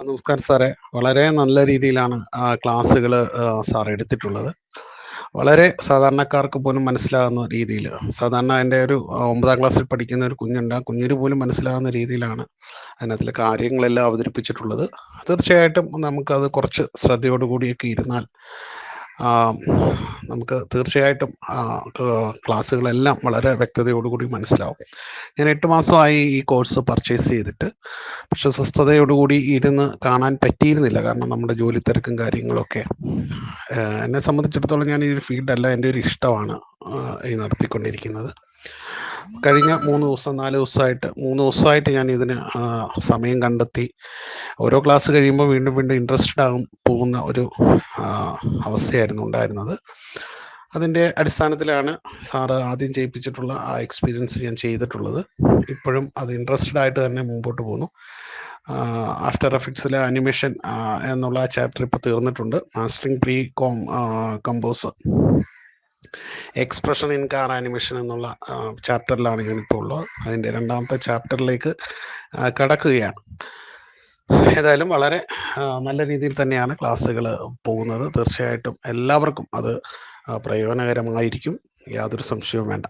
നമസ്കാരം സാറേ. വളരെ നല്ല രീതിയിലാണ് ക്ലാസ്സുകൾ സാർ എടുത്തിട്ടുള്ളത്. വളരെ സാധാരണക്കാർക്ക് പോലും മനസ്സിലാകുന്ന രീതിയിൽ, സാധാരണ എൻ്റെ ഒരു 9ാം ക്ലാസ്സിൽ പഠിക്കുന്ന ഒരു കുഞ്ഞുണ്ട്. ആ കുഞ്ഞിന് പോലും മനസ്സിലാകുന്ന രീതിയിലാണ് അതിനകത്തിലെ കാര്യങ്ങളെല്ലാം അവതരിപ്പിച്ചിട്ടുള്ളത്. തീർച്ചയായിട്ടും നമുക്കത് കുറച്ച് ശ്രദ്ധയോടുകൂടിയൊക്കെ ഇരുന്നാൽ ആ, നമുക്ക് തീർച്ചയായിട്ടും ക്ലാസ്സുകളെല്ലാം വളരെ വ്യക്തതയോടുകൂടി മനസ്സിലാവും. ഞാൻ 8 മാസമായി ഈ കോഴ്സ് പർച്ചേസ് ചെയ്തിട്ട്. പക്ഷെ സ്വസ്ഥതയോടുകൂടി ഇരുന്ന് കാണാൻ പറ്റിയിരുന്നില്ല. കാരണം നമ്മുടെ ജോലി തിരക്കും കാര്യങ്ങളൊക്കെ. എന്നെ സംബന്ധിച്ചിടത്തോളം ഞാൻ ഈ ഒരു ഫീൽഡല്ല, എൻ്റെ ഒരു ഇഷ്ടമാണ് ഈ നടത്തിക്കൊണ്ടിരിക്കുന്നത്. കഴിഞ്ഞ 3 ദിവസം 4 ദിവസമായിട്ട് 3 ദിവസമായിട്ട് ഞാൻ ഇതിന് സമയം കണ്ടെത്തി ഓരോ ക്ലാസ് കഴിയുമ്പോൾ വീണ്ടും വീണ്ടും ഇൻട്രസ്റ്റഡ് പോകുന്ന ഒരു അവസ്ഥയായിരുന്നു ഉണ്ടായിരുന്നത്. അതിൻ്റെ അടിസ്ഥാനത്തിലാണ് സാറ് ആദ്യം ചെയ്യിപ്പിച്ചിട്ടുള്ള ആ എക്സ്പീരിയൻസ് ഞാൻ ചെയ്തിട്ടുള്ളത്. ഇപ്പോഴും അത് ഇൻട്രസ്റ്റഡ് ആയിട്ട് തന്നെ മുമ്പോട്ട് പോകുന്നു. ആഫ്റ്റർ എഫക്ട്സിലെ അനിമേഷൻ എന്നുള്ള ആ ചാപ്റ്റർ ഇപ്പോൾ തീർന്നിട്ടുണ്ട്. Mastering precompose expression in car animation എന്നുള്ള ചാപ്റ്ററിലാണ് ഞാനിപ്പോൾ ഉള്ളത്. അതിൻ്റെ 2ാമത്തെ ചാപ്റ്ററിലേക്ക് കടക്കുകയാണ്. ഏതായാലും വളരെ നല്ല രീതിയിൽ തന്നെയാണ് ക്ലാസ്സുകൾ പോകുന്നത്. തീർച്ചയായിട്ടും എല്ലാവർക്കും അത് പ്രയോജനകരമായിരിക്കും, യാതൊരു സംശയവും വേണ്ട.